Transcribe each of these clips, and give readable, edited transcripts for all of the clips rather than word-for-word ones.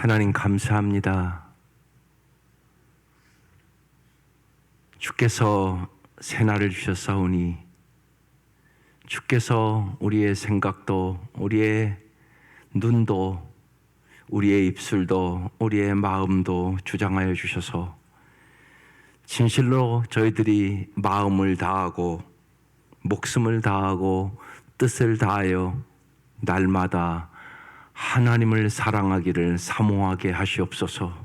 하나님 감사합니다. 주께서 새날을 주셨사오니 주께서 우리의 생각도 우리의 눈도 우리의 입술도 우리의 마음도 주장하여 주셔서 진실로 저희들이 마음을 다하고 목숨을 다하고 뜻을 다하여 날마다 하나님을 사랑하기를 사모하게 하시옵소서.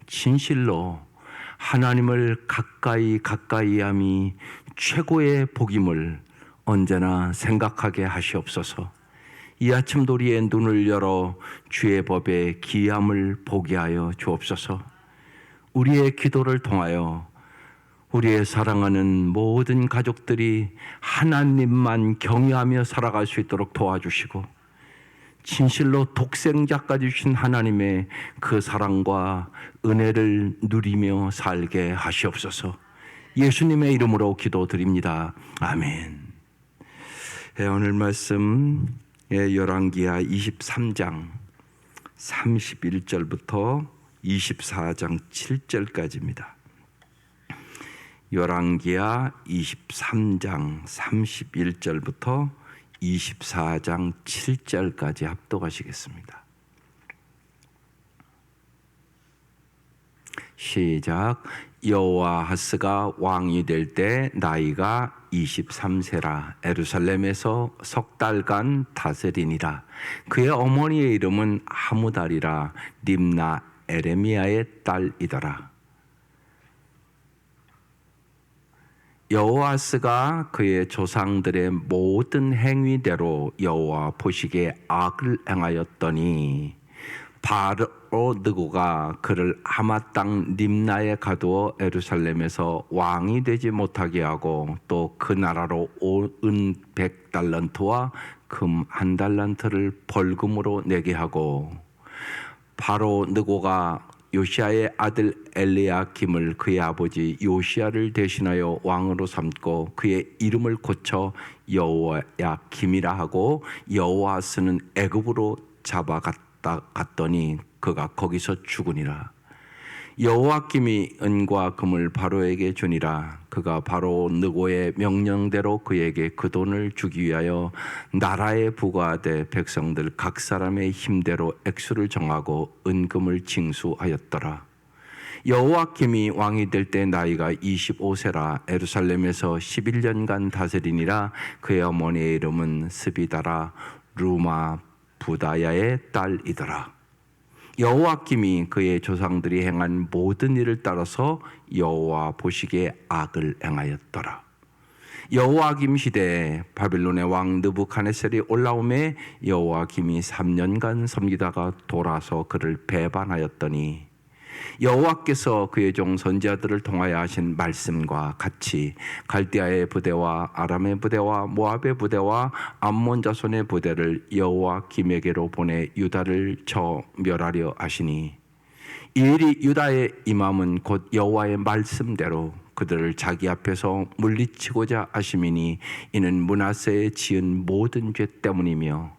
진실로 하나님을 가까이 함이 최고의 복임을 언제나 생각하게 하시옵소서. 이 아침도 우리의 눈을 열어 주의 법에 귀함을 보게 하여 주옵소서. 우리의 기도를 통하여 우리의 사랑하는 모든 가족들이 하나님만 경외하며 살아갈 수 있도록 도와주시고, 진실로 독생자까지 주신 하나님의 그 사랑과 은혜를 누리며 살게 하시옵소서. 예수님의 이름으로 기도드립니다. 아멘. 오늘 말씀 열왕기하 23장 31절부터 24장 7절까지입니다. 열왕기하 23장 31절부터 24장 7절까지 합독하시겠습니다. 시작. 여호아하스가 왕이 될 때 나이가 23세라 예루살렘에서 석 달간 다스리니라. 그의 어머니의 이름은 하무달이라 림나 에레미야의 딸이더라. 여호아스가 그의 조상들의 모든 행위대로 여호와 보시기에 악을 행하였더니 바로 느고가 그를 하마 땅 림나에 가두어 예루살렘에서 왕이 되지 못하게 하고 또 그 나라로 은 100달란트와 금 1달란트를 벌금으로 내게 하고, 바로 느고가 요시야의 아들 엘리야김을 그의 아버지 요시야를 대신하여 왕으로 삼고 그의 이름을 고쳐 여호야김이라 하고, 여호아스는 애굽으로 잡아갔더니 그가 거기서 죽으니라. 여호야김이 은과 금을 바로에게 주니라. 그가 바로 느고의 명령대로 그에게 그 돈을 주기 위하여 나라에 부과하되 백성들 각 사람의 힘대로 액수를 정하고 은금을 징수하였더라. 여호야김이 왕이 될 때 나이가 25세라 예루살렘에서 11년간 다스리니라. 그의 어머니의 이름은 스비다라 루마 부다야의 딸이더라. 여호야김이 그의 조상들이 행한 모든 일을 따라서 여호와 보시기에 악을 행하였더라. 여호야김 시대에 바빌론의 왕 느부갓네살이 올라오매 여호야김이 3년간 섬기다가 돌아서 그를 배반하였더니 여호와께서 그의 종 선지자들을 통하여 하신 말씀과 같이 갈대아의 부대와 아람의 부대와 모압의 부대와 암몬 자손의 부대를 여호야김에게로 보내 유다를 쳐 멸하려 하시니, 이 일이 유다의 임함은 곧 여호와의 말씀대로 그들을 자기 앞에서 물리치고자 하심이니, 이는 므낫세에 지은 모든 죄 때문이며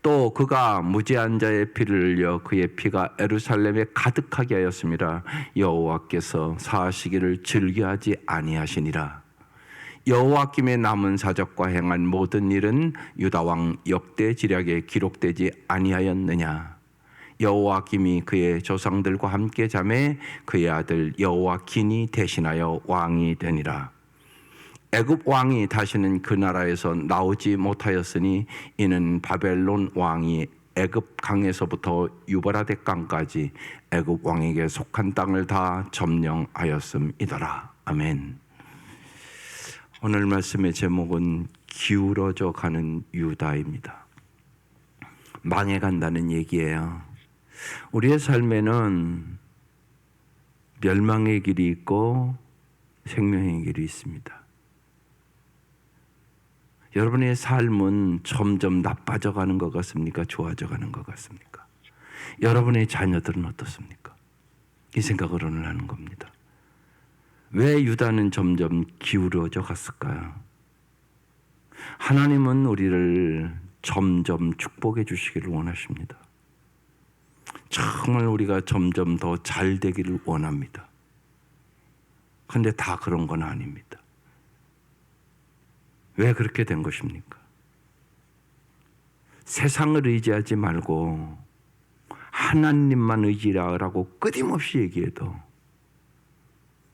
또 그가 무죄한 자의 피를 흘려 그의 피가 예루살렘에 가득하게 하였습니다. 여호와께서 사하시기를 즐겨하지 아니하시니라. 여호야김의 남은 사적과 행한 모든 일은 유다 왕 역대 지략에 기록되지 아니하였느냐. 여호야김이 그의 조상들과 함께 잠에 그의 아들 여호야긴이 대신하여 왕이 되니라. 애굽 왕이 다시는 그 나라에서 나오지 못하였으니, 이는 바벨론 왕이 애굽 강에서부터 유브라데 강까지 애굽 왕에게 속한 땅을 다 점령하였음이더라. 아멘. 오늘 말씀의 제목은 기울어져 가는 유다입니다. 망해간다는 얘기예요. 우리의 삶에는 멸망의 길이 있고 생명의 길이 있습니다. 여러분의 삶은 점점 나빠져 가는 것 같습니까? 좋아져 가는 것 같습니까? 여러분의 자녀들은 어떻습니까? 이 생각을 오늘 하는 겁니다. 왜 유다는 점점 기울어져 갔을까요? 하나님은 우리를 점점 축복해 주시기를 원하십니다. 정말 우리가 점점 더 잘 되기를 원합니다. 그런데 다 그런 건 아닙니다. 왜 그렇게 된 것입니까? 세상을 의지하지 말고 하나님만 의지하라고 끊임없이 얘기해도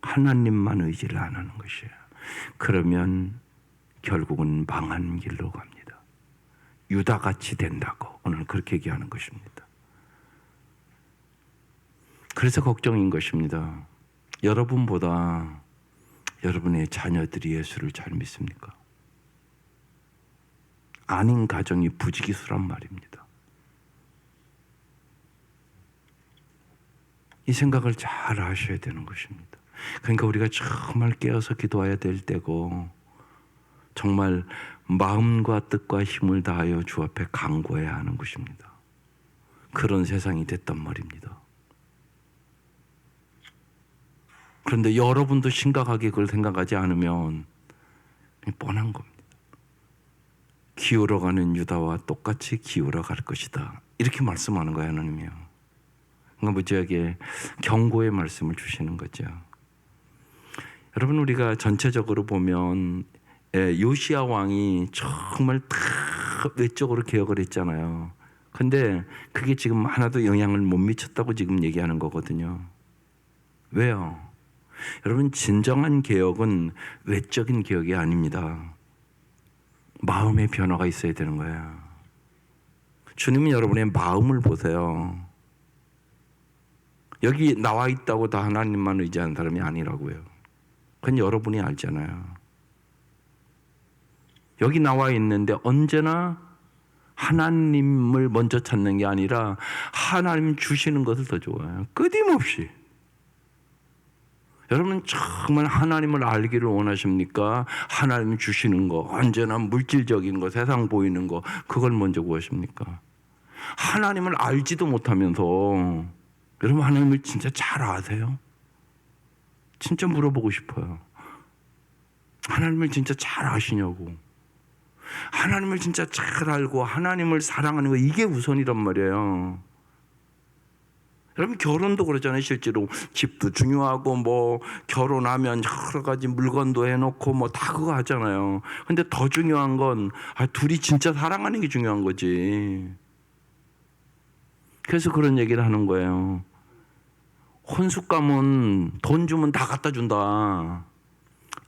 하나님만 의지를 안 하는 것이에요. 그러면 결국은 망한 길로 갑니다. 유다같이 된다고 오늘 그렇게 얘기하는 것입니다. 그래서 걱정인 것입니다. 여러분보다 여러분의 자녀들이 예수를 잘 믿습니까? 아닌 가정이 부지기수란 말입니다. 이 생각을 잘 하셔야 되는 것입니다. 그러니까 우리가 정말 깨어서 기도해야 될 때고 정말 마음과 뜻과 힘을 다하여 주 앞에 간구해야 하는 것입니다. 그런 세상이 됐단 말입니다. 그런데 여러분도 심각하게 그걸 생각하지 않으면 뻔한 겁니다. 기울어가는 유다와 똑같이 기울어갈 것이다. 이렇게 말씀하는 거예요, 하나님이요. 그러니까 무지하게 경고의 말씀을 주시는 거죠. 여러분, 우리가 전체적으로 보면 요시야 왕이 정말 다 외적으로 개혁을 했잖아요. 근데 그게 지금 하나도 영향을 못 미쳤다고 지금 얘기하는 거거든요. 왜요? 여러분, 진정한 개혁은 외적인 개혁이 아닙니다. 마음의 변화가 있어야 되는 거예요. 주님은 여러분의 마음을 보세요. 여기 나와 있다고 다 하나님만 의지하는 사람이 아니라고요. 그건 여러분이 알잖아요. 여기 나와 있는데 언제나 하나님을 먼저 찾는 게 아니라 하나님 주시는 것을 더 좋아해요. 끊임없이. 여러분 정말 하나님을 알기를 원하십니까? 하나님 주시는 거, 언제나 물질적인 거, 세상 보이는 거, 그걸 먼저 구하십니까? 하나님을 알지도 못하면서 여러분 하나님을 진짜 잘 아세요? 진짜 물어보고 싶어요. 하나님을 진짜 잘 아시냐고. 하나님을 진짜 잘 알고 하나님을 사랑하는 거, 이게 우선이란 말이에요. 여러분 결혼도 그러잖아요. 실제로 집도 중요하고 뭐 결혼하면 여러 가지 물건도 해놓고 뭐 다 그거 하잖아요. 근데 더 중요한 건 둘이 진짜 사랑하는 게 중요한 거지. 그래서 그런 얘기를 하는 거예요. 혼숙감은 돈 주면 다 갖다 준다.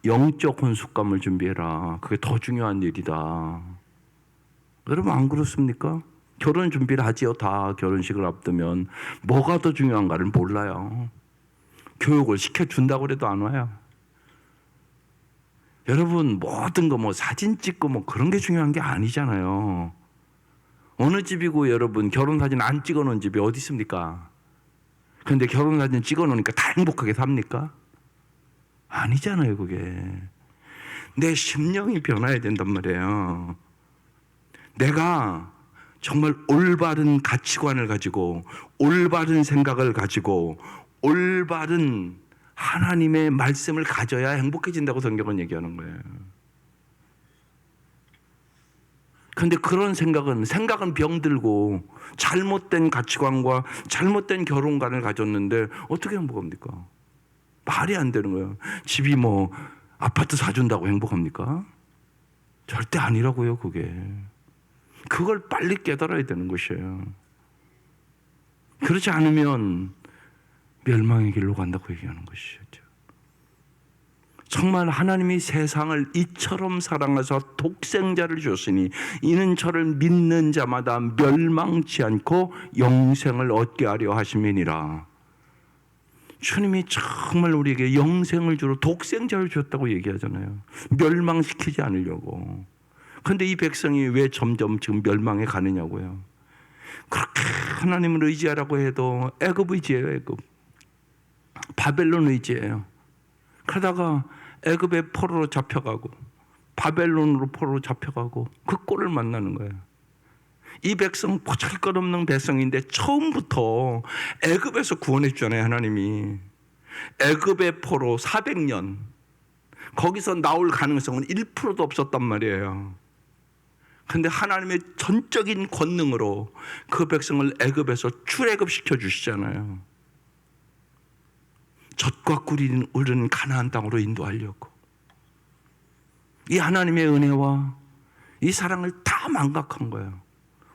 영적 혼숙감을 준비해라. 그게 더 중요한 일이다. 여러분 안 그렇습니까? 결혼 준비를 하지요. 다 결혼식을 앞두면 뭐가 더 중요한가를 몰라요. 교육을 시켜준다고 해도 안 와요. 여러분 모든 거 뭐 사진 찍고 뭐 그런 게 중요한 게 아니잖아요. 어느 집이고 여러분 결혼 사진 안 찍어놓은 집이 어디 있습니까? 그런데 결혼 사진 찍어놓으니까 다 행복하게 삽니까? 아니잖아요. 그게 내 심령이 변화해야 된단 말이에요. 내가 정말 올바른 가치관을 가지고 올바른 생각을 가지고 올바른 하나님의 말씀을 가져야 행복해진다고 성경은 얘기하는 거예요. 그런데 그런 생각은 병들고 잘못된 가치관과 잘못된 결혼관을 가졌는데 어떻게 행복합니까? 말이 안 되는 거예요. 집이 뭐 아파트 사준다고 행복합니까? 절대 아니라고요. 그걸 빨리 깨달아야 되는 것이에요. 그렇지 않으면 멸망의 길로 간다고 얘기하는 것이죠. 정말 하나님이 세상을 이처럼 사랑하사 독생자를 주셨으니 이는 저를 믿는 자마다 멸망치 않고 영생을 얻게 하려 하심이니라. 주님이 정말 우리에게 영생을 주러 독생자를 주셨다고 얘기하잖아요. 멸망시키지 않으려고. 그런데 이 백성이 왜 점점 지금 멸망해 가느냐고요. 그렇게 하나님을 의지하라고 해도 애굽 의지예요. 애굽. 바벨론 의지예요. 그러다가 애굽의 포로로 잡혀가고 바벨론으로 포로로 잡혀가고 그 꼴을 만나는 거예요. 이 백성 보잘것없는 백성인데 처음부터 애굽에서 구원해 주잖아요. 하나님이. 애굽의 포로 400년 거기서 나올 가능성은 1%도 없었단 말이에요. 근데 하나님의 전적인 권능으로 그 백성을 애굽에서 출애굽시켜 주시잖아요. 젖과 꿀이 흐르는 가나안 땅으로 인도하려고. 이 하나님의 은혜와 이 사랑을 다 망각한 거예요.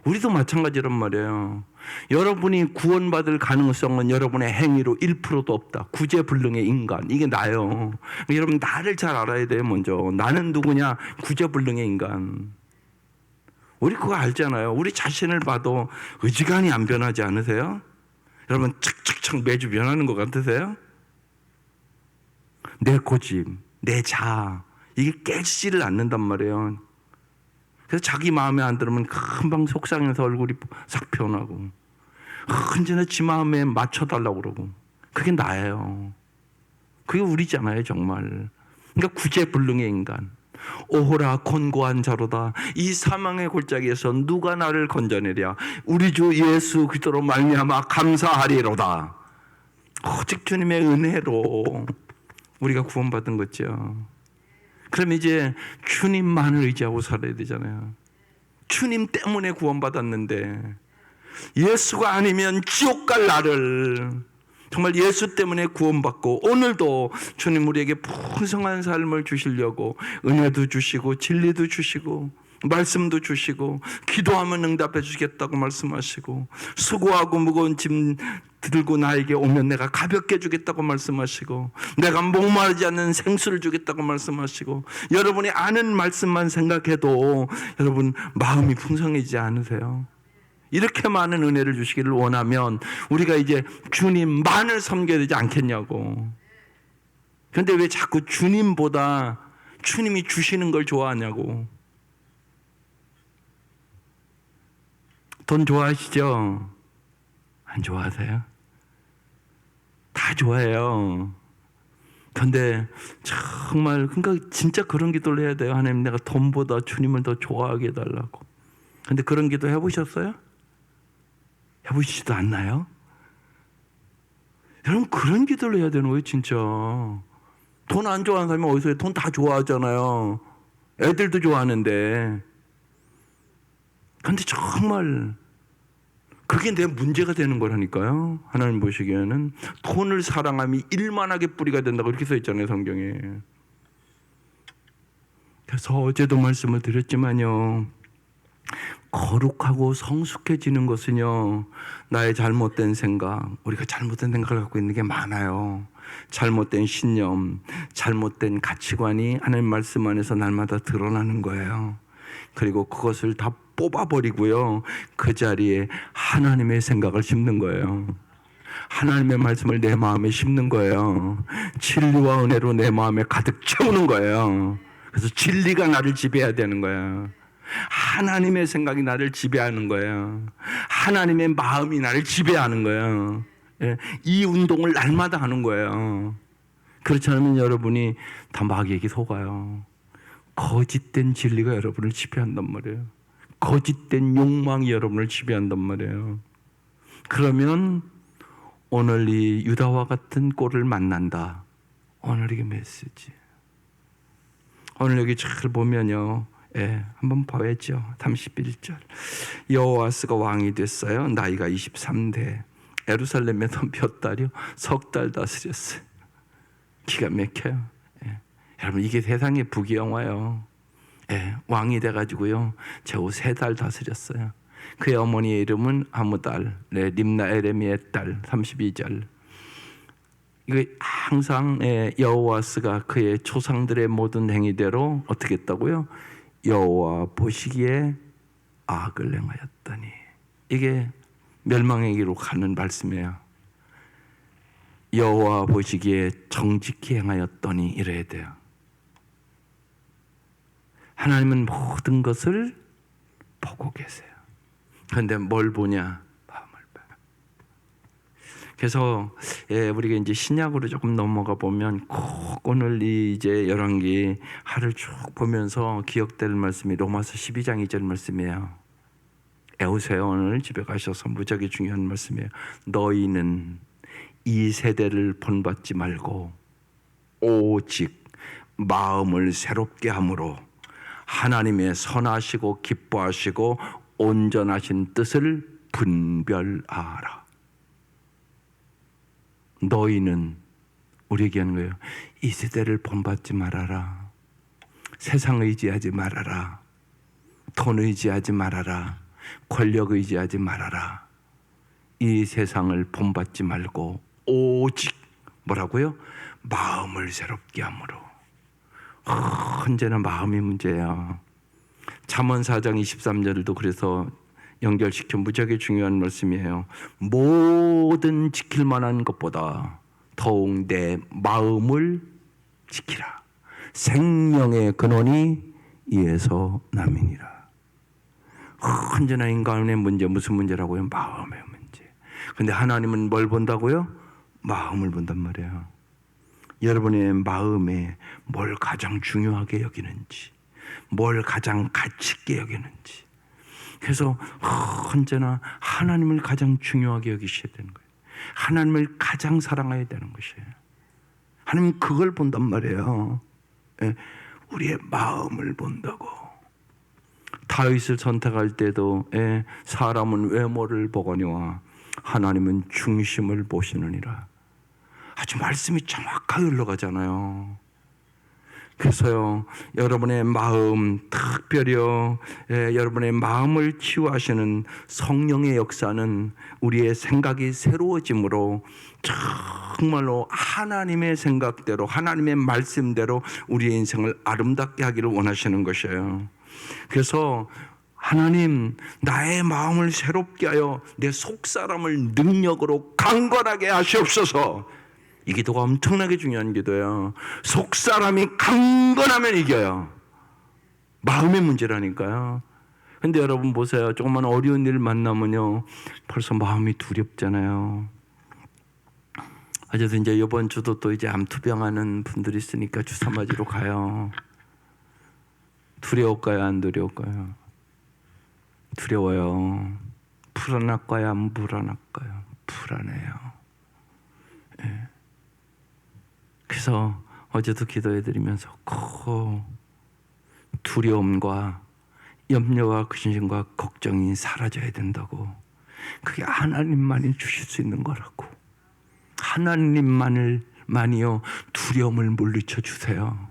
우리도 마찬가지란 말이에요. 여러분이 구원받을 가능성은 여러분의 행위로 1%도 없다. 구제불능의 인간. 이게 나요. 여러분 나를 잘 알아야 돼요. 먼저 나는 누구냐? 구제불능의 인간. 우리 그거 알잖아요. 우리 자신을 봐도 의지간이 안 변하지 않으세요? 여러분 착착착 매주 변하는 것 같으세요? 내 고집, 내 자아 이게 깨지지를 않는단 말이에요. 그래서 자기 마음에 안 들으면 금방 속상해서 얼굴이 싹 변하고 언제나 지 마음에 맞춰달라고 그러고. 그게 나예요. 그게 우리잖아요 정말. 그러니까 구제불능의 인간. 오호라 곤고한 자로다. 이 사망의 골짜기에서 누가 나를 건져내랴. 우리 주 예수 그리스도로 말미암아 감사하리로다. 오직 주님의 은혜로 우리가 구원받은 거죠. 그럼 이제 주님만을 의지하고 살아야 되잖아요. 주님 때문에 구원받았는데 예수가 아니면 지옥 갈 나를 정말 예수 때문에 구원받고 오늘도 주님 우리에게 풍성한 삶을 주시려고 은혜도 주시고 진리도 주시고 말씀도 주시고 기도하면 응답해 주시겠다고 말씀하시고 수고하고 무거운 짐 들고 나에게 오면 내가 가볍게 주겠다고 말씀하시고 내가 목마르지 않는 생수를 주겠다고 말씀하시고 여러분이 아는 말씀만 생각해도 여러분 마음이 풍성해지지 않으세요? 이렇게 많은 은혜를 주시기를 원하면 우리가 이제 주님만을 섬겨야 되지 않겠냐고. 그런데 왜 자꾸 주님보다 주님이 주시는 걸 좋아하냐고. 돈 좋아하시죠? 안 좋아하세요? 다 좋아해요. 근데 정말 그러니까 진짜 그런 기도를 해야 돼요. 하나님 내가 돈보다 주님을 더 좋아하게 해달라고. 근데 그런 기도 해보셨어요? 해보시지도 않나요? 여러분 그런 기도를 해야 되는 거예요 진짜. 돈 안 좋아하는 사람이 어디서 해요? 돈 다 좋아하잖아요. 애들도 좋아하는데. 근데 정말 그게 내 문제가 되는 거라니까요. 하나님 보시기에는 돈을 사랑함이 일만하게 뿌리가 된다고 이렇게 써 있잖아요 성경에. 그래서 어제도 말씀을 드렸지만요, 거룩하고 성숙해지는 것은요 나의 잘못된 생각, 우리가 잘못된 생각을 갖고 있는 게 많아요. 잘못된 신념, 잘못된 가치관이 하나님 말씀 안에서 날마다 드러나는 거예요. 그리고 그것을 다 뽑아버리고요 그 자리에 하나님의 생각을 심는 거예요. 하나님의 말씀을 내 마음에 심는 거예요. 진리와 은혜로 내 마음에 가득 채우는 거예요. 그래서 진리가 나를 지배해야 되는 거예요. 하나님의 생각이 나를 지배하는 거예요. 하나님의 마음이 나를 지배하는 거예요. 이 운동을 날마다 하는 거예요. 그렇지 않으면 여러분이 다 마귀에게 속아요. 거짓된 진리가 여러분을 지배한단 말이에요. 거짓된 욕망이 여러분을 지배한단 말이에요. 그러면 오늘 이 유다와 같은 꼴을 만난다. 오늘 이게 메시지. 오늘 여기 잘 보면요, 한번 봐야죠. 31절. 여호아스가 왕이 됐어요. 나이가 23대. 예루살렘에서 몇 달이요? 석 달 다스렸어요. 기가 막혀요. 여러분 이게 세상의 부귀영화요. 왕이 돼가지고요 겨우 3달 다스렸어요. 그의 어머니의 이름은 아무달, 림나 에레미의 딸. 32절. 이거 항상 여호와스가 그의 조상들의 모든 행위대로 어떻게 했다고요? 여호와 보시기에 악을 행하였더니. 이게 멸망의 길로 가는 말씀이에요. 여호와 보시기에 정직히 행하였더니 이래야 돼요. 하나님은 모든 것을 보고 계세요. 그런데 뭘 보냐? 마음을 봐요. 그래서 우리가 이제 신약으로 조금 넘어가 보면 꼭 오늘 이제 열왕기 하를 쭉 보면서 기억될 말씀이 로마서 12장 2절 말씀이에요. 애우세요. 오늘 집에 가셔서 무지하게 중요한 말씀이에요. 너희는 이 세대를 본받지 말고 오직 마음을 새롭게 함으로 하나님의 선하시고 기뻐하시고 온전하신 뜻을 분별하라. 너희는, 우리에게 하는 거예요. 이 세대를 본받지 말아라. 세상 의지하지 말아라. 돈 의지하지 말아라. 권력 의지하지 말아라. 이 세상을 본받지 말고 오직 뭐라고요? 마음을 새롭게 함으로. 언제나 마음이 문제야. 잠언 4장 23절도 그래서 연결시켜 무지하게 중요한 말씀이에요. 모든 지킬 만한 것보다 더욱 내 마음을 지키라. 생명의 근원이 이에서 남이니라. 언제나 인간의 문제, 무슨 문제라고요? 마음의 문제. 근데 하나님은 뭘 본다고요? 마음을 본단 말이에요. 여러분의 마음에 뭘 가장 중요하게 여기는지, 뭘 가장 가치 있게 여기는지. 그래서 언제나 하나님을 가장 중요하게 여기셔야 되는 거예요. 하나님을 가장 사랑해야 되는 것이에요. 하나님은 그걸 본단 말이에요. 우리의 마음을 본다고. 다윗을 선택할 때도 사람은 외모를 보거니와 하나님은 중심을 보시느니라. 아주 말씀이 정확하게 흘러가잖아요. 그래서요, 여러분의 마음, 특별히요, 여러분의 마음을 치유하시는 성령의 역사는 우리의 생각이 새로워짐으로 정말로 하나님의 생각대로, 하나님의 말씀대로 우리의 인생을 아름답게 하기를 원하시는 것이에요. 그래서 하나님, 나의 마음을 새롭게 하여 내 속사람을 능력으로 강건하게 하시옵소서. 이 기도가 엄청나게 중요한 기도예요. 속사람이 강건하면 이겨요. 마음의 문제라니까요. 근데 여러분 보세요. 조금만 어려운 일 만나면요, 벌써 마음이 두렵잖아요. 어제도 이제 이번 주도 또 이제 암투병하는 분들이 있으니까 주사 맞으러 가요. 두려울까요? 안 두려울까요? 두려워요. 불안할까요? 안 불안할까요? 불안해요. 예. 그래서 어제도 기도해드리면서 두려움과 염려와 근심과 걱정이 사라져야 된다고. 그게 하나님만이 주실 수 있는 거라고. 하나님만이요 두려움을 물리쳐 주세요.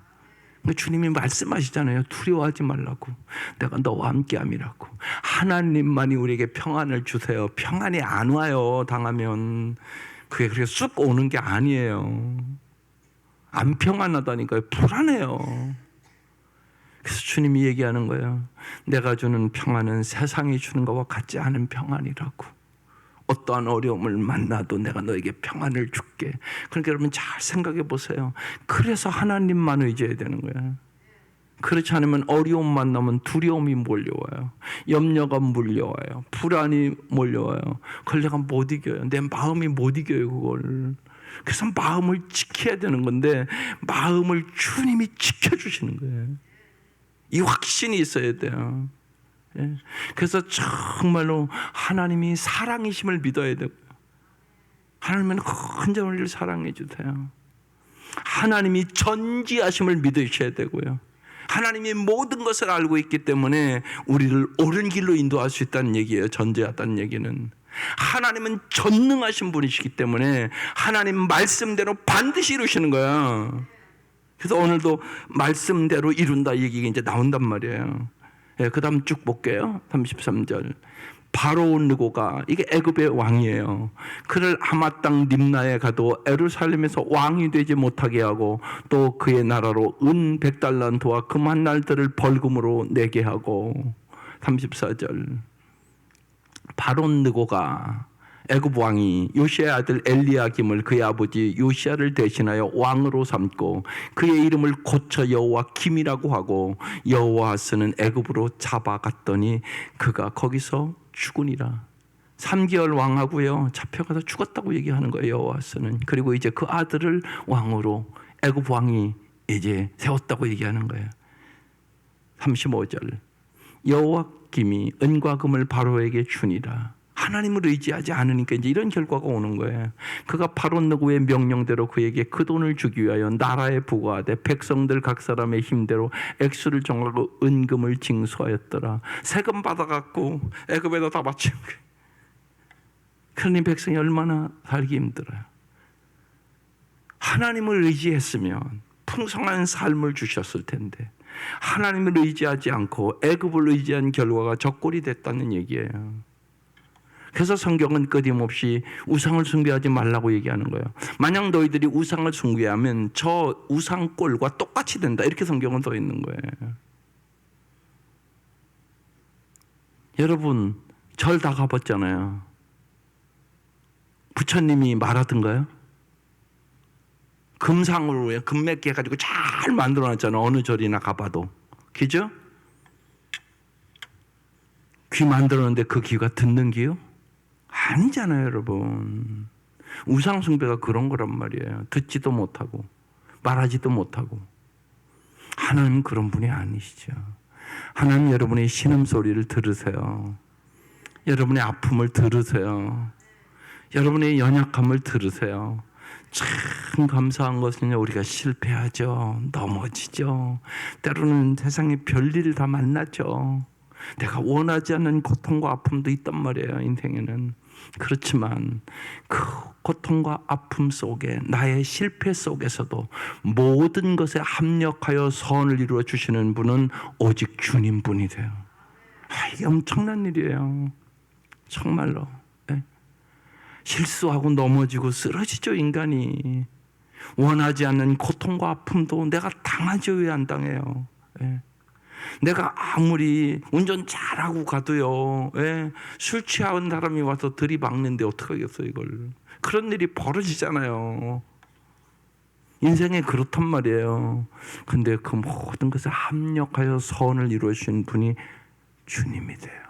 주님이 말씀하시잖아요. 두려워하지 말라고. 내가 너와 함께함이라고. 하나님만이 우리에게 평안을 주세요. 평안이 안 와요. 당하면 그게 그렇게 쑥 오는 게 아니에요. 안 평안하다니까요. 불안해요. 그래서 주님이 얘기하는 거예요. 내가 주는 평안은 세상이 주는 것과 같지 않은 평안이라고. 어떠한 어려움을 만나도 내가 너에게 평안을 줄게. 그러니까 여러분 잘 생각해 보세요. 그래서 하나님만 의지해야 되는 거예요. 그렇지 않으면 어려움 만나면 두려움이 몰려와요. 염려가 몰려와요. 불안이 몰려와요. 그걸 내가 못 이겨요. 내 마음이 못 이겨요, 그걸. 그래서 마음을 지켜야 되는 건데 마음을 주님이 지켜주시는 거예요. 이 확신이 있어야 돼요. 예. 그래서 정말로 하나님이 사랑이심을 믿어야 되고요. 하나님은 언제나 우리를 사랑해 주세요. 하나님이 전지하심을 믿으셔야 되고요. 하나님이 모든 것을 알고 있기 때문에 우리를 옳은 길로 인도할 수 있다는 얘기예요. 전지하다는 얘기는. 하나님은 전능하신 분이시기 때문에 하나님 말씀대로 반드시 이루시는 거야. 그래서 오늘도 말씀대로 이룬다 얘기가 이제 나온단 말이에요. 예, 그 다음 쭉 볼게요. 33절. 바로온 느고가, 이게 애굽의 왕이에요. 그를 하맛 땅 림나에 가도 예루살렘에서 왕이 되지 못하게 하고 또 그의 나라로 은 100달란트와 금 한 날들을 벌금으로 내게 하고. 34절. 바로온 느고가, 애굽 왕이 요시아의 아들 엘리야김을 그의 아버지 요시아를 대신하여 왕으로 삼고 그의 이름을 고쳐 여호와 김이라고 하고 여호와스는 애굽으로 잡아갔더니 그가 거기서 죽으니라. 3개월 왕하고요 잡혀가서 죽었다고 얘기하는 거예요. 여호와스는. 그리고 이제 그 아들을 왕으로 애굽 왕이 이제 세웠다고 얘기하는 거예요. 35절. 여호와 김이 은과 금을 바로에게 주니라. 하나님을 의지하지 않으니까 이제 이런 결과가 오는 거예요. 그가 바로 느고의 명령대로 그에게 그 돈을 주기 위하여 나라에 부과하되 백성들 각 사람의 힘대로 액수를 정하고 은금을 징수하였더라. 세금 받아갖고 애굽에다 다 바치는 거예요. 그러니 백성이 얼마나 살기 힘들어요. 하나님을 의지했으면 풍성한 삶을 주셨을 텐데 하나님을 의지하지 않고 애굽을 의지한 결과가 적골이 됐다는 얘기예요. 그래서 성경은 끊임없이 우상을 숭배하지 말라고 얘기하는 거예요. 만약 너희들이 우상을 숭배하면 저 우상꼴과 똑같이 된다, 이렇게 성경은 써 있는 거예요. 여러분 절 다 가봤잖아요. 부처님이 말하던가요? 금상으로 금맥기 해가지고 잘 만들어놨잖아요. 어느 절이나 가봐도. 그죠? 귀 만들었는데 그 귀가 듣는 귀요? 아니잖아요, 여러분. 우상숭배가 그런 거란 말이에요. 듣지도 못하고 말하지도 못하고. 하나님은 그런 분이 아니시죠. 하나님 여러분의 신음소리를 들으세요. 여러분의 아픔을 들으세요. 여러분의 연약함을 들으세요. 참 감사한 것은요, 우리가 실패하죠. 넘어지죠. 때로는 세상에 별일을 다 만나죠. 내가 원하지 않는 고통과 아픔도 있단 말이에요, 인생에는. 그렇지만 그 고통과 아픔 속에, 나의 실패 속에서도 모든 것에 합력하여 선을 이루어 주시는 분은 오직 주님뿐이 돼요. 이게 엄청난 일이에요. 정말로. 실수하고 넘어지고 쓰러지죠, 인간이. 원하지 않는 고통과 아픔도 내가 당하죠. 왜 안 당해요? 내가 아무리 운전 잘하고 가도요, 술 취한 사람이 와서 들이박는데 어떡하겠어요, 이걸. 그런 일이 벌어지잖아요. 인생에 그렇단 말이에요. 근데 그 모든 것에 합력하여 선을 이루어 주신 분이 주님이 돼요.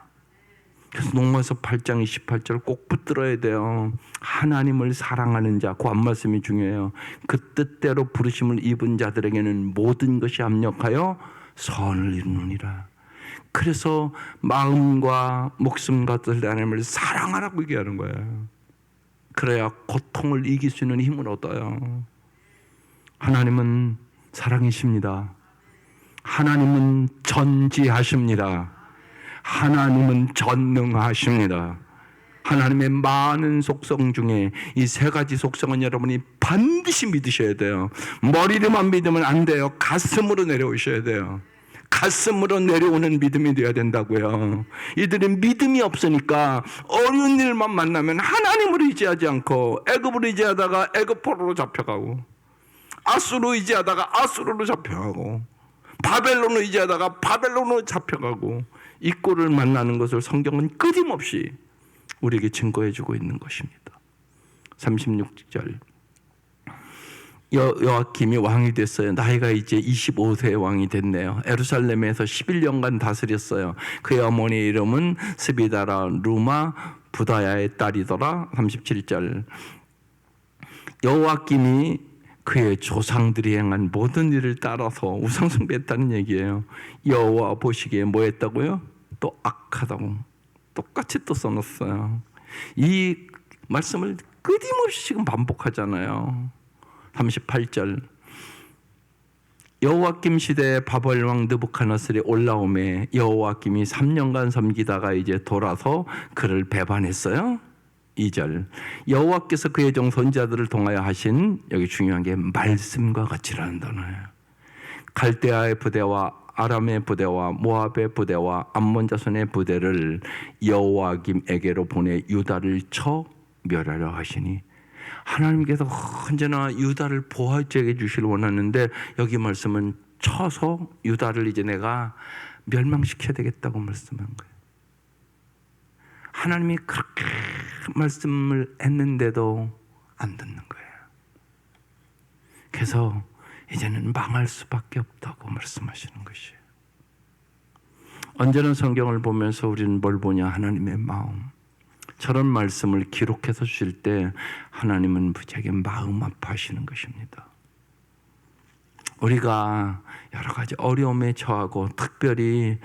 그래서 로마서 8장 28절 꼭 붙들어야 돼요. 하나님을 사랑하는 자, 그 앞말씀이 중요해요. 그 뜻대로 부르심을 입은 자들에게는 모든 것이 합력하여 선을 이루느니라. 그래서 마음과 목숨과 뜻을 하나님을 사랑하라고 얘기하는 거예요. 그래야 고통을 이길 수 있는 힘을 얻어요. 하나님은 사랑이십니다. 하나님은 전지하십니다. 하나님은 전능하십니다. 하나님의 많은 속성 중에 이 세 가지 속성은 여러분이 반드시 믿으셔야 돼요. 머리로만 믿으면 안 돼요. 가슴으로 내려오셔야 돼요. 가슴으로 내려오는 믿음이 되어야 된다고요. 이들은 믿음이 없으니까 어려운 일만 만나면 하나님을 의지하지 않고 애굽을 의지하다가 애굽포로로 잡혀가고, 아수르 의지하다가 아수르로 잡혀가고, 바벨론을 의지하다가 바벨론으로 잡혀가고, 이 꼴을 만나는 것을 성경은 끊임없이 우리에게 증거해주고 있는 것입니다. 36절 여호와김이 왕이 됐어요. 나이가 이제 25세의 왕이 됐네요. 예루살렘에서 11년간 다스렸어요. 그의 어머니의 이름은 스비다라 루마 부다야의 딸이더라. 37절 여호와김이 그의 조상들이 행한 모든 일을 따라서 우상숭배했다는 얘기예요. 여호와 보시기에 뭐 했다고요? 또 악하다고 똑같이 또 써놨어요. 이 말씀을 끊임없이 지금 반복하잖아요. 38절 여호와김 시대에 바벨 왕 느부갓네살이 올라오매 여호와김이 3년간 섬기다가 이제 돌아서 그를 배반했어요. 2절 여호와께서 그의 종 선지자들을 통하여 하신, 여기 중요한 게 말씀과 같이라는 단어예요. 갈대아의 부대와 아람의 부대와 모압의 부대와 암몬 자손의 부대를 여호와김에게로 보내 유다를 쳐 멸하려 하시니, 하나님께서 언제나 유다를 보호해 주시길 원하는데 여기 말씀은 쳐서 유다를 이제 내가 멸망시켜야 되겠다고 말씀한 거예요. 하나님이 그렇게 말씀을 했는데도 안 듣는 거예요. 그래서 이제는 망할 수밖에 없다고 말씀하시는 것이에요. 언제나 성경을 보면서 우리는 뭘 보냐? 하나님의 마음. 저런 말씀을 기록해서 주실 때 하나님은 무지하게 마음 아파하시는 것입니다. 우리가 여러 가지 어려움에 처하고 특별히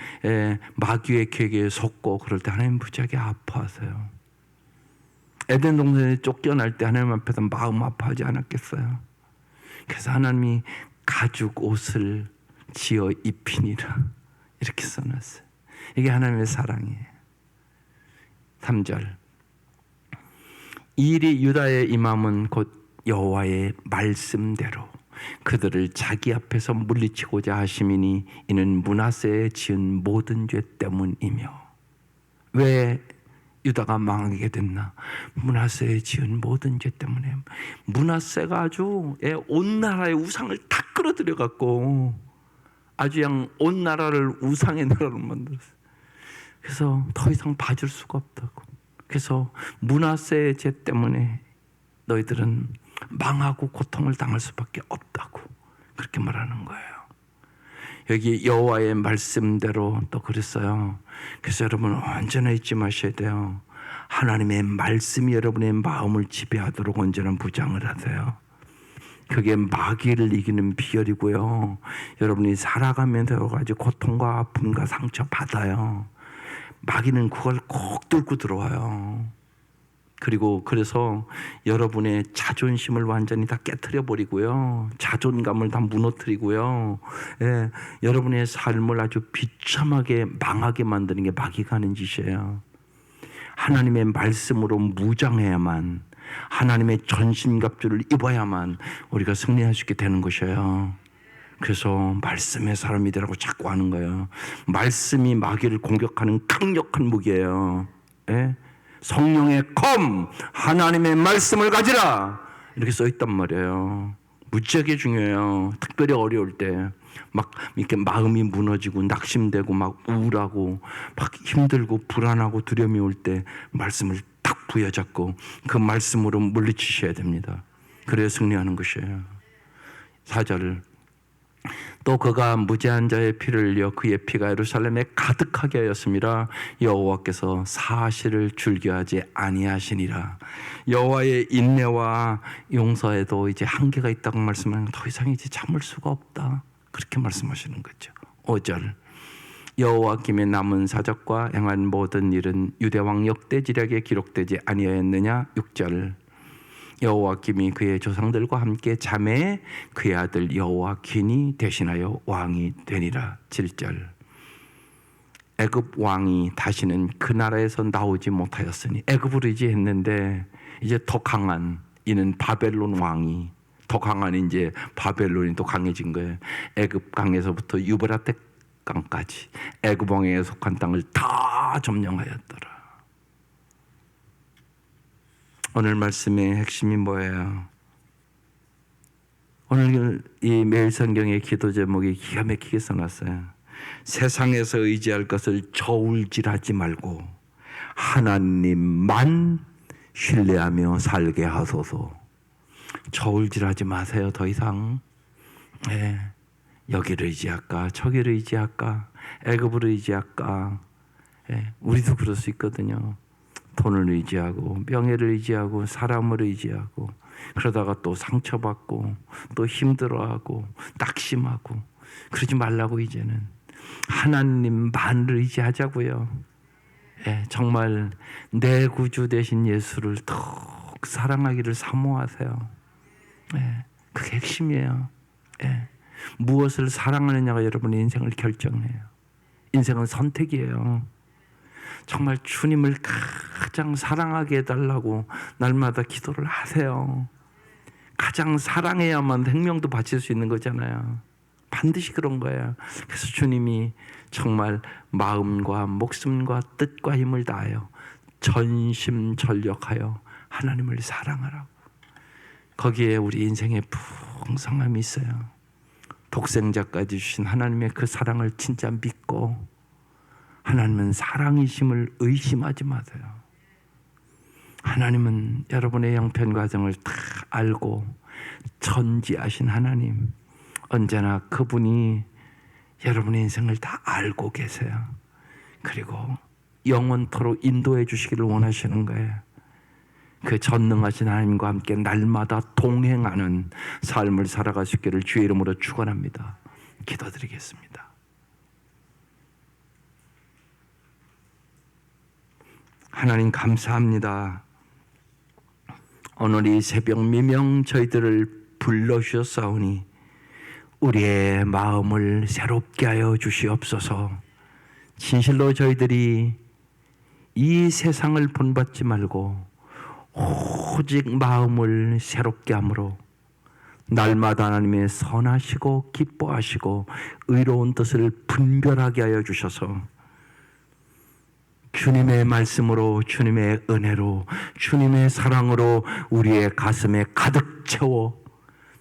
마귀의 계계에 속고 그럴 때 하나님 무지하게 아파하세요. 에덴 동산에 쫓겨날 때 하나님 앞에서 마음 아파하지 않았겠어요? 그래서 하나님이 가죽 옷을 지어 입히니라 이렇게 써놨어요. 이게 하나님의 사랑이에요. 3절 이 일이 유다에 임함은 곧 여호와의 말씀대로 그들을 자기 앞에서 물리치고자 하심이니 이는 므낫세에 지은 모든 죄 때문이며. 왜 유다가 망하게 됐나? 므낫세에 지은 모든 죄 때문에. 므낫세가 아주 온 나라의 우상을 다 끌어들여 갖고 아주 그냥 온 나라를 우상의 나라로 만들었어요. 그래서 더 이상 봐줄 수가 없다고. 그래서 므낫세의 죄 때문에 너희들은 망하고 고통을 당할 수밖에 없다고 그렇게 말하는 거예요. 여기 여호와의 말씀대로 또 그랬어요. 그래서 여러분 언제나 잊지 마셔야 돼요. 하나님의 말씀이 여러분의 마음을 지배하도록 언제나 무장을 하세요. 그게 마귀를 이기는 비결이고요. 여러분이 살아가면서 여러 가지 고통과 아픔과 상처 받아요. 마귀는 그걸 꼭 뚫고 들어와요. 그리고 그래서 여러분의 자존심을 완전히 다 깨트려 버리고요. 자존감을 다 무너뜨리고요. 예, 여러분의 삶을 아주 비참하게 망하게 만드는 게 마귀가 하는 짓이에요. 하나님의 말씀으로 무장해야만, 하나님의 전신갑주를 입어야만 우리가 승리할 수 있게 되는 것이에요. 그래서 말씀의 사람이 되라고 자꾸 하는 거예요. 말씀이 마귀를 공격하는 강력한 무기예요. 예? 성령의 검, 하나님의 말씀을 가지라 이렇게 써 있단 말이에요. 무지하게 중요해요. 특별히 어려울 때 막 이렇게 마음이 무너지고 낙심되고 막 우울하고 막 힘들고 불안하고 두려움이 올 때 말씀을 딱 부여잡고 그 말씀으로 물리치셔야 됩니다. 그래야 승리하는 것이에요. 4절 또 그가 무죄한 자의 피를 흘려 그의 피가 예루살렘에 가득하게 하였음이라 여호와께서 사실을 즐겨하지 아니하시니라. 여호와의 인내와 용서에도 이제 한계가 있다고 말씀하면 더 이상 이제 참을 수가 없다 그렇게 말씀하시는 거죠. 5절 여호와김의 남은 사적과 행한 모든 일은 유대왕 역대지략에 기록되지 아니하였느냐. 6절 여호와김이 그의 조상들과 함께 자매해 그의 아들 여호와긴이 대신하여 왕이 되니라. 7절 애굽 왕이 다시는 그 나라에서 나오지 못하였으니 애굽으로 이제 했는데 이제 더 강한 이는 바벨론 왕이 더 강한 이제 바벨론이 또 강해진 거예요. 애굽 강에서부터 유브라테 강까지 애굽 왕에 속한 땅을 다 점령하였더라. 오늘 말씀의 핵심이 뭐예요? 오늘 이 매일 성경의 기도 제목이 기가 막히게 써놨어요. 세상에서 의지할 것을 저울질하지 말고 하나님만 신뢰하며 살게 하소서. 저울질하지 마세요. 더 이상. 네. 여기를 의지할까 저기를 의지할까 애굽을 의지할까. 네. 우리도 그럴 수 있거든요. 돈을 의지하고 명예를 의지하고 사람을 의지하고 그러다가 또 상처받고 또 힘들어하고 낙심하고 그러지 말라고. 이제는 하나님만을 의지하자고요. 예, 정말 내 구주 되신 예수를 더욱 사랑하기를 사모하세요. 예, 그게 핵심이에요. 예, 무엇을 사랑하느냐가 여러분의 인생을 결정해요. 인생은 선택이에요. 정말 주님을 가장 사랑하게 해달라고 날마다 기도를 하세요. 가장 사랑해야만 생명도 바칠 수 있는 거잖아요. 반드시 그런 거예요. 그래서 주님이 정말 마음과 목숨과 뜻과 힘을 다하여 전심전력하여 하나님을 사랑하라고. 거기에 우리 인생의 풍성함이 있어요. 독생자까지 주신 하나님의 그 사랑을 진짜 믿고 하나님은 사랑이심을 의심하지 마세요. 하나님은 여러분의 형편 과정을 다 알고 전지하신 하나님, 언제나 그분이 여러분의 인생을 다 알고 계세요. 그리고 영원토록 인도해 주시기를 원하시는 거예요. 그 전능하신 하나님과 함께 날마다 동행하는 삶을 살아갈 수 있기를 주의 이름으로 축원합니다. 기도드리겠습니다. 하나님 감사합니다. 오늘 이 새벽 미명 저희들을 불러주셨사오니 우리의 마음을 새롭게 하여 주시옵소서. 진실로 저희들이 이 세상을 본받지 말고 오직 마음을 새롭게 함으로 날마다 하나님의 선하시고 기뻐하시고 의로운 뜻을 분별하게 하여 주셔서 주님의 말씀으로, 주님의 은혜로, 주님의 사랑으로 우리의 가슴에 가득 채워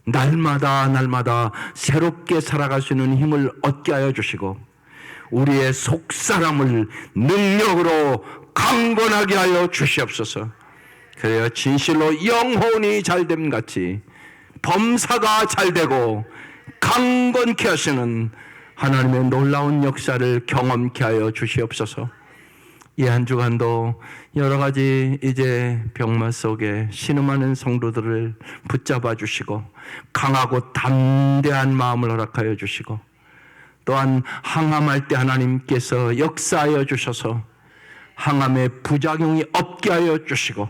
날마다 새롭게 살아갈 수 있는 힘을 얻게 하여 주시고 우리의 속사람을 능력으로 강건하게 하여 주시옵소서. 그래야 진실로 영혼이 잘됨 같이 범사가 잘되고 강건케 하시는 하나님의 놀라운 역사를 경험케 하여 주시옵소서. 이 한 주간도 여러 가지 이제 병마 속에 신음하는 성도들을 붙잡아 주시고 강하고 담대한 마음을 허락하여 주시고 또한 항암할 때 하나님께서 역사하여 주셔서 항암의 부작용이 없게 하여 주시고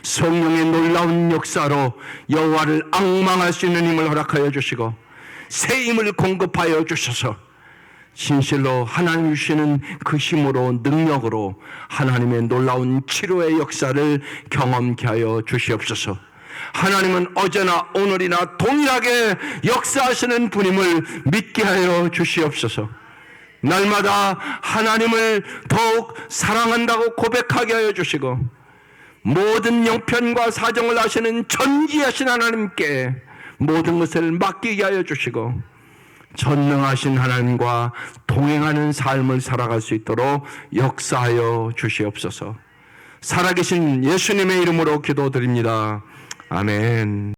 성령의 놀라운 역사로 여호와를 앙망할 수 있는 힘을 허락하여 주시고 새 힘을 공급하여 주셔서 진실로 하나님 주시는 그 힘으로 능력으로 하나님의 놀라운 치료의 역사를 경험케 하여 주시옵소서. 하나님은 어제나 오늘이나 동일하게 역사하시는 분임을 믿게 하여 주시옵소서. 날마다 하나님을 더욱 사랑한다고 고백하게 하여 주시고 모든 형편과 사정을 아시는 전지하신 하나님께 모든 것을 맡기게 하여 주시고 전능하신 하나님과 동행하는 삶을 살아갈 수 있도록 역사하여 주시옵소서. 살아계신 예수님의 이름으로 기도드립니다. 아멘.